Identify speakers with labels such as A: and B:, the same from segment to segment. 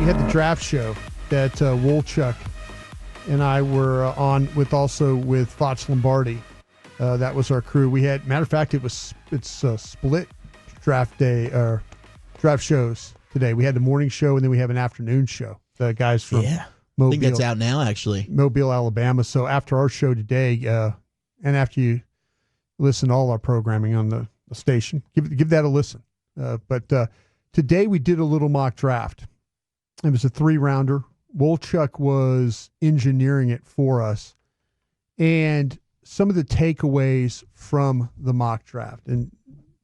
A: had the draft show that Wolchuk and I were on with Foch Lombardi. That was our crew. We had, matter of fact, it's split draft day or draft shows today. We had the morning show and then we have an afternoon show. The guys from Mobile,
B: I think that's out now, actually.
A: Mobile, Alabama. So after our show today, and after you listen to all our programming on the station, give that a listen. But today we did a little mock draft. It was a 3-rounder. Wolchuk was engineering it for us. And some of the takeaways from the mock draft. And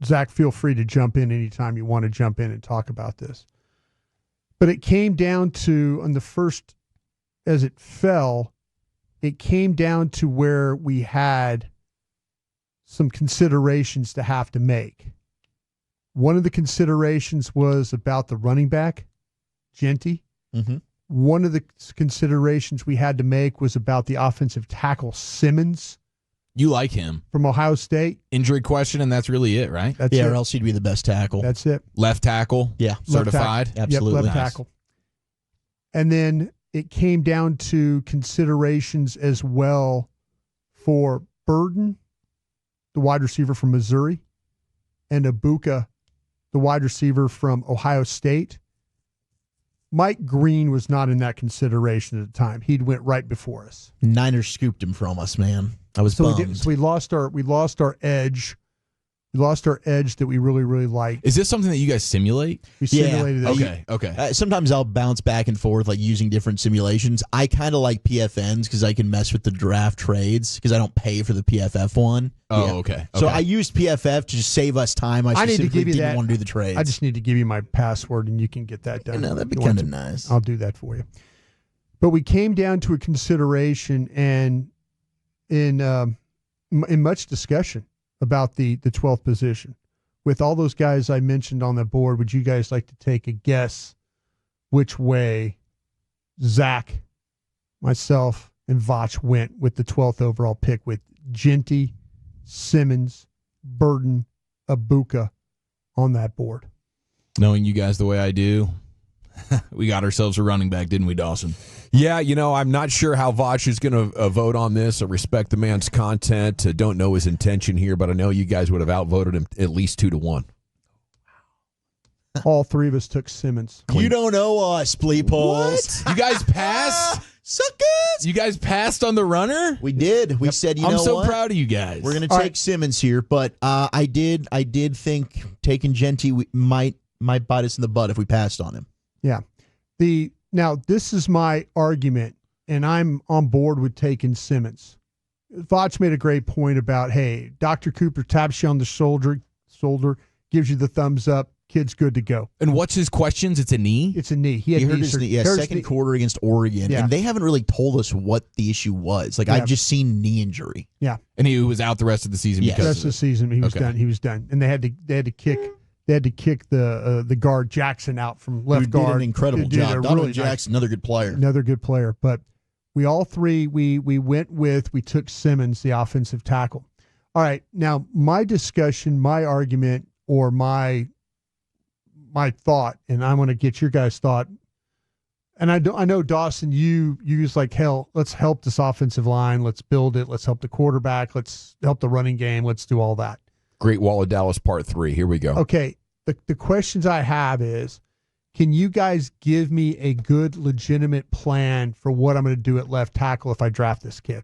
A: Zach, feel free to jump in anytime you want to jump in and talk about this. But it came down to, on the first, as it fell, it came down to where we had some considerations to have to make. One of the considerations was about the running back, Genty. Mm-hmm. One of the considerations we had to make was about the offensive tackle, Simmons.
C: You like him.
A: From Ohio State.
C: Injury question, and that's really it, right?
A: That's it.
B: Or else he'd be the best tackle.
A: That's it.
C: Left tackle?
B: Yeah.
C: Certified?
B: Absolutely.
A: Yep, left tackle. And then it came down to considerations as well for Burden, the wide receiver from Missouri, and Ibuka, the wide receiver from Ohio State. Mike Green was not in that consideration at the time. He'd went right before us.
B: Niners scooped him from us, man. I was bummed.
A: So we lost our edge. We lost our edge that we really, really liked.
C: Is this something that you guys simulate?
A: We simulated it.
C: Okay.
B: Sometimes I'll bounce back and forth, like using different simulations. I kind of like PFNs because I can mess with the draft trades because I don't pay for the PFF one.
C: Oh, okay.
B: So I used PFF to just save us time. I
A: need to give you
B: didn't
A: that.
B: want to do the trades.
A: I just need to give you my password and you can get that done.
B: That'd be kind of nice.
A: I'll do that for you. But we came down to a consideration and in much discussion about the 12th position. With all those guys I mentioned on the board, would you guys like to take a guess which way Zach, myself, and Voch went with the 12th overall pick with Genty, Simmons, Burden, Ibuka on that board?
C: Knowing you guys the way I do, we got ourselves a running back, didn't we, Dawson?
D: Yeah, I'm not sure how Voch is going to vote on this. I respect the man's content. Don't know his intention here, but I know you guys would have outvoted him at least 2-1.
A: All three of us took Simmons.
B: You don't know us, Bleepholes.
C: You guys passed?
B: Suckers!
C: You guys passed on the runner?
B: We did. We said,
C: I'm so proud of you guys.
B: We're going to take Simmons here, but I did think taking Genty might bite us in the butt if we passed on him.
A: Yeah. Now, this is my argument, and I'm on board with taking Simmons. Voch made a great point about, hey, Dr. Cooper taps you on the shoulder, gives you the thumbs up, kid's good to go.
C: And what's his questions? It's a knee?
A: It's a knee. He
B: hurt his knee. Second quarter against Oregon, and they haven't really told us what the issue was. I've just seen knee injury.
A: Yeah.
C: And he was out the rest of the season because
A: the rest of the season he was done. He was done. And they had to kick the guard Jackson out from left guard.
B: Did an incredible job. Donovan Jackson, another good player.
A: Another good player. But we all three we took Simmons, the offensive tackle. All right. Now my discussion, my argument, or my thought, and I want to get your guys' thought. And I know Dawson, you was like, hell, let's help this offensive line, let's build it, let's help the quarterback, let's help the running game, let's do all that.
D: Great Wall of Dallas Part 3. Here we go.
A: Okay. The questions I have is, can you guys give me a good, legitimate plan for what I'm going to do at left tackle if I draft this kid?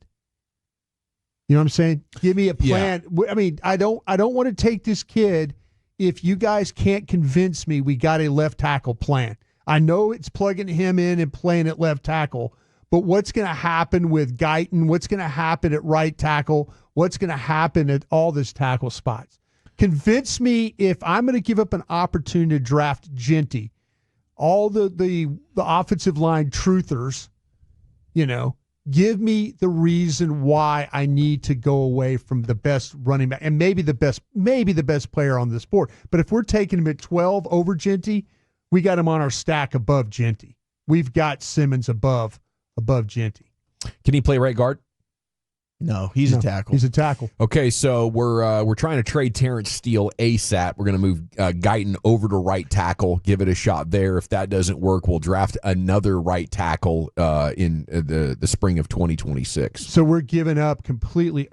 A: You know what I'm saying? Give me a plan. Yeah. I mean, I don't want to take this kid if you guys can't convince me we got a left tackle plan. I know it's plugging him in and playing at left tackle, but what's going to happen with Guyton? What's going to happen at right tackle? What's going to happen at all this tackle spots? Convince me if I'm going to give up an opportunity to draft Genty, all the offensive line truthers, give me the reason why I need to go away from the best running back and maybe the best player on this board. But if we're taking him at 12 over Genty, we got him on our stack above Genty. We've got Simmons above Genty.
D: Can he play right guard?
B: No, he's a tackle.
A: He's a tackle.
D: Okay, so we're trying to trade Terrence Steele ASAP. We're going to move Guyton over to right tackle, give it a shot there. If that doesn't work, we'll draft another right tackle in the spring of 2026.
A: So we're giving up completely.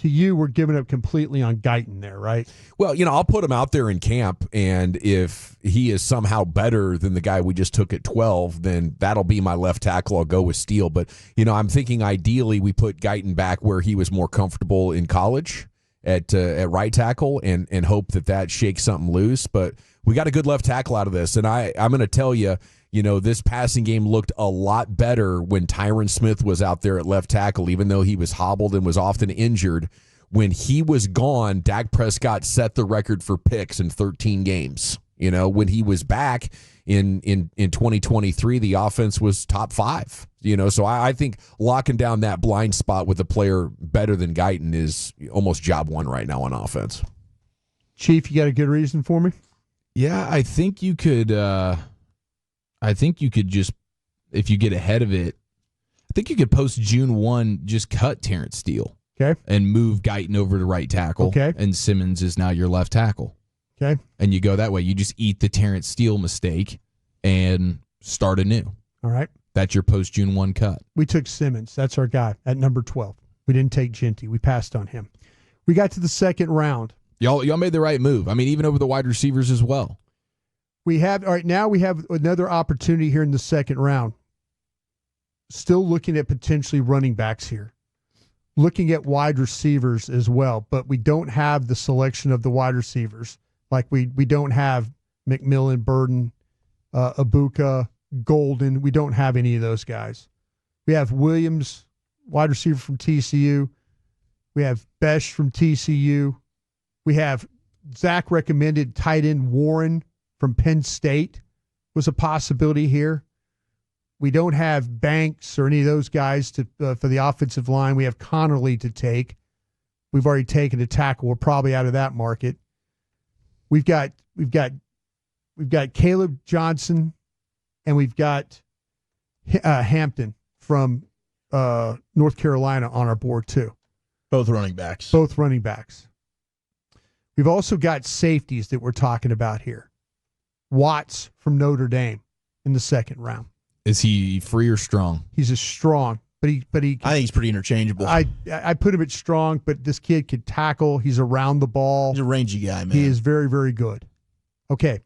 A: To you, we're giving up completely on Guyton there, right?
D: Well, I'll put him out there in camp, and if he is somehow better than the guy we just took at 12, then that'll be my left tackle. I'll go with Steele. But, I'm thinking ideally we put Guyton back where he was more comfortable in college at right tackle and hope that shakes something loose. But we got a good left tackle out of this, and I'm going to tell you, this passing game looked a lot better when Tyron Smith was out there at left tackle, even though he was hobbled and was often injured. When he was gone, Dak Prescott set the record for picks in 13 games. When he was back in 2023, the offense was top 5. So I think locking down that blind spot with a player better than Guyton is almost job one right now on offense.
A: Chief, you got a good reason for me?
C: Yeah, I think you could. I think you could just, if you get ahead of it, I think you could post June 1, just cut Terrence Steele.
A: Okay.
C: And move Guyton over to right tackle.
A: Okay.
C: And Simmons is now your left tackle.
A: Okay.
C: And you go that way. You just eat the Terrence Steele mistake and start anew.
A: All right.
C: That's your post June 1 cut.
A: We took Simmons. That's our guy at number 12. We didn't take Ginty. We passed on him. We got to the second round.
C: Y'all made the right move. I mean, even over the wide receivers as well.
A: Now we have another opportunity here in the second round. Still looking at potentially running backs here. Looking at wide receivers as well, but we don't have the selection of the wide receivers. Like we don't have McMillan, Burden, Ibuka, Golden. We don't have any of those guys. We have Williams, wide receiver from TCU. We have Besh from TCU. We have Zach recommended tight end Warren from Penn State was a possibility here. We don't have Banks or any of those guys for the offensive line. We have Connerly to take. We've already taken a tackle. We're probably out of that market. We've got Caleb Johnson, and we've got Hampton from North Carolina on our board too.
B: Both running backs.
A: Both running backs. We've also got safeties that we're talking about here. Watts from Notre Dame in the second round.
C: Is he free or strong?
A: He's a strong, but he.
B: I think he's pretty interchangeable.
A: I put him at strong, but this kid could tackle. He's around the ball.
B: He's a rangy guy, man.
A: He is very, very good. Okay.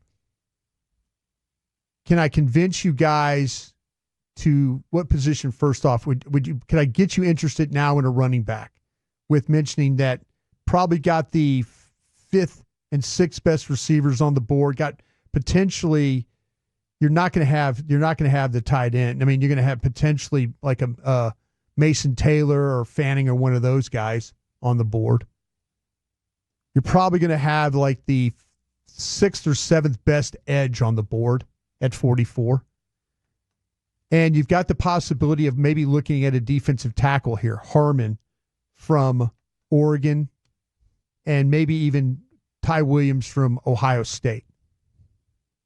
A: Can I convince you guys to what position first off? Would you? Can I get you interested now in a running back? With mentioning that probably got the 5th and 6th best receivers on the board. Got potentially. You're not going to have the tight end. I mean, you're going to have potentially like a Mason Taylor or Fanning or one of those guys on the board. You're probably going to have like the 6th or 7th best edge on the board at 44. And you've got the possibility of maybe looking at a defensive tackle here, Harmon from Oregon, and maybe even Ty Williams from Ohio State.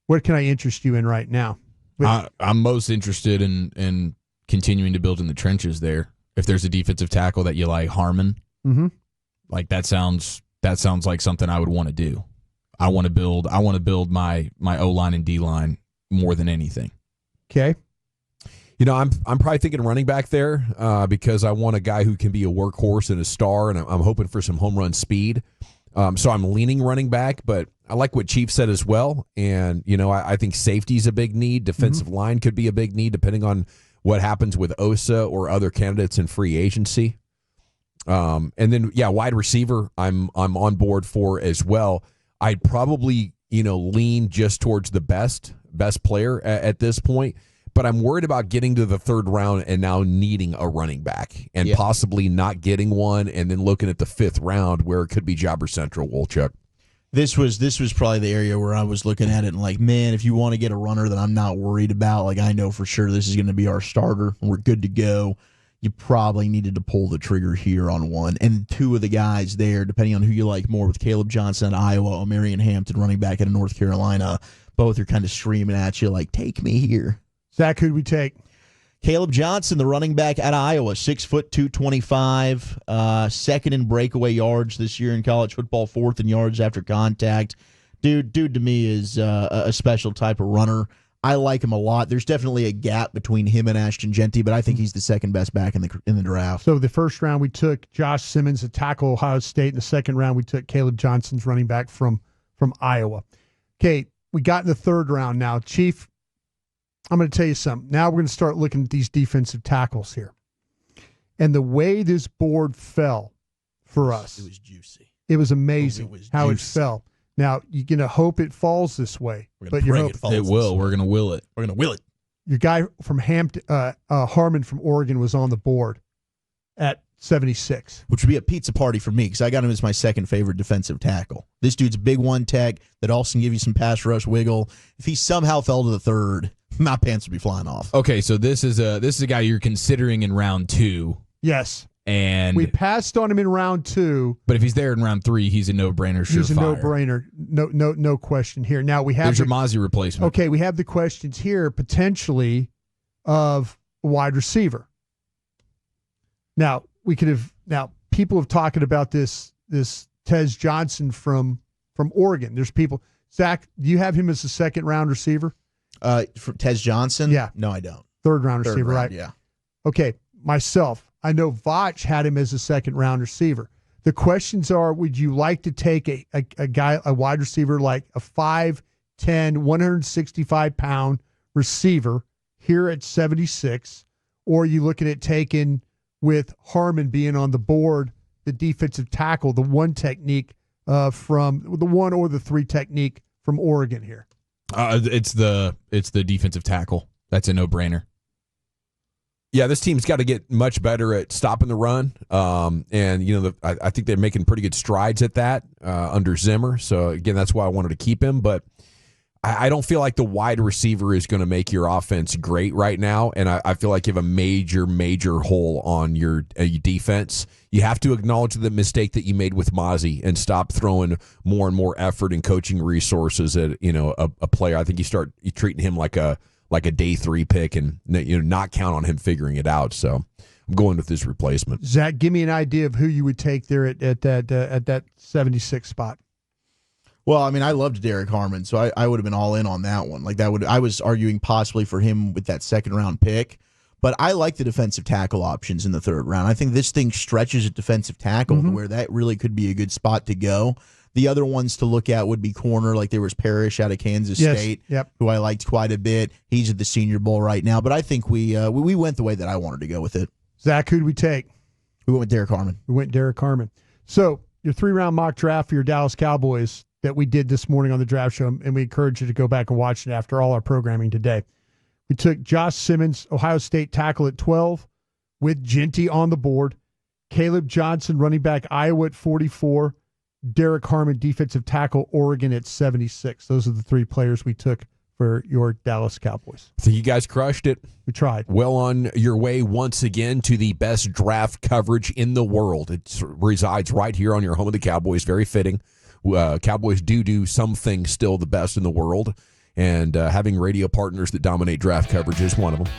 A: What can I interest you in right now?
C: I'm most interested in continuing to build in the trenches there. If there's a defensive tackle that you like, Harmon, like that sounds like something I would want to do. I want to build my O-line and D-line more than anything.
A: Okay.
D: I'm probably thinking running back there because I want a guy who can be a workhorse and a star, and I'm hoping for some home run speed. So I'm leaning running back, but I like what Chief said as well. And, I think safety's a big need. Defensive line could be a big need depending on what happens with Osa or other candidates in free agency. And then, wide receiver, I'm on board for as well. I'd probably, lean just towards the best player at this point. But I'm worried about getting to the 3rd round and now needing a running back and possibly not getting one, and then looking at the 5th round where it could be Jobber Central, Wolchuk.
B: This was probably the area where I was looking at it and like, man, if you want to get a runner that I'm not worried about, like I know for sure this is going to be our starter and we're good to go, you probably needed to pull the trigger here on one. And 2 of the guys there, depending on who you like more, with Caleb Johnson at Iowa, Omarion Hampton running back out of North Carolina, both are kind of screaming at you like, take me here.
A: Zach, who'd we take?
B: Caleb Johnson, the running back out of Iowa, 6 foot 225, second in breakaway yards this year in college football, fourth in yards after contact. Dude to me is a special type of runner. I like him a lot. There's definitely a gap between him and Ashton Genty, but I think he's the second best back in the draft.
A: So the first round we took Josh Simmons, a tackle, Ohio State. In the second round we took Caleb Johnson's running back from Iowa. Okay, we got in the third round now. Chief, I'm going to tell you something. Now we're going to start looking at these defensive tackles here. And the way this board fell for us.
B: It was juicy.
A: It was amazing how it
B: juicy.
A: fell. Now, you're going to hope it falls this way.
B: But you hope
C: It will. We're going to will it.
B: We're going to will it.
A: Your guy from Harmon from Oregon was on the board at 76.
B: Which would be a pizza party for me because I got him as my second favorite defensive tackle. This dude's a big one tech that also can give you some pass rush wiggle. If he somehow fell to the third, my pants would be flying off.
C: Okay, so this is a guy you're considering in round 2.
A: Yes.
C: And
A: we passed on him in round 2.
C: But if he's there in round 3, he's a no-brainer.
A: He's a
C: surefire.
A: no-brainer. No question here. Now we have
C: There's your Mazi replacement.
A: Okay, we have the questions here potentially of a wide receiver. Now people have talking about this Tez Johnson from Oregon. There's people. Zach, do you have him as a second round receiver?
B: For Tez Johnson?
A: Yeah.
B: No, I don't.
A: Third round receiver,
B: round,
A: right?
B: Yeah.
A: Okay, myself. I know Vach had him as a second round receiver. The questions are, would you like to take a wide receiver like a 5'10", 165-pound receiver here at 76, or are you looking at taking, with Harmon being on the board, the defensive tackle, the one technique from the 1 or the 3 technique from Oregon here?
C: It's the defensive tackle. That's a no-brainer.
D: Yeah, this team's got to get much better at stopping the run, and I think they're making pretty good strides at that under Zimmer. So again, that's why I wanted to keep him. But I don't feel like the wide receiver is going to make your offense great right now, and I feel like you have a major hole on your defense. You have to acknowledge the mistake that you made with Mazi and stop throwing more and more effort and coaching resources at a player. I think you're treating him like a day 3 pick and not count on him figuring it out. So I'm going with this replacement.
A: Zach, give me an idea of who you would take there at that 76 spot.
B: Well, I mean, I loved Derek Harmon, so I would have been all in on that one. I was arguing possibly for him with that second round pick, but I like the defensive tackle options in the third round. I think this thing stretches at defensive tackle to where that really could be a good spot to go. The other ones to look at would be corner, like there was Parrish out of Kansas State, who I liked quite a bit. He's at the Senior Bowl right now, but I think we went the way that I wanted to go with it.
A: Zach, who did we take?
B: We went with Derek Harmon.
A: We went Derek Harmon. So your 3-round mock draft for your Dallas Cowboys that we did this morning on the draft show, and we encourage you to go back and watch it after all our programming today. We took Josh Simmons, Ohio State tackle at 12, with Genty on the board. Caleb Johnson, running back, Iowa at 44. Derek Harmon, defensive tackle, Oregon at 76. Those are the 3 players we took for your Dallas Cowboys.
D: So you guys crushed it.
A: We tried.
D: Well on your way once again to the best draft coverage in the world. It resides right here on your home of the Cowboys. Very fitting. Cowboys do some things still the best in the world, and having radio partners that dominate draft coverage is one of them.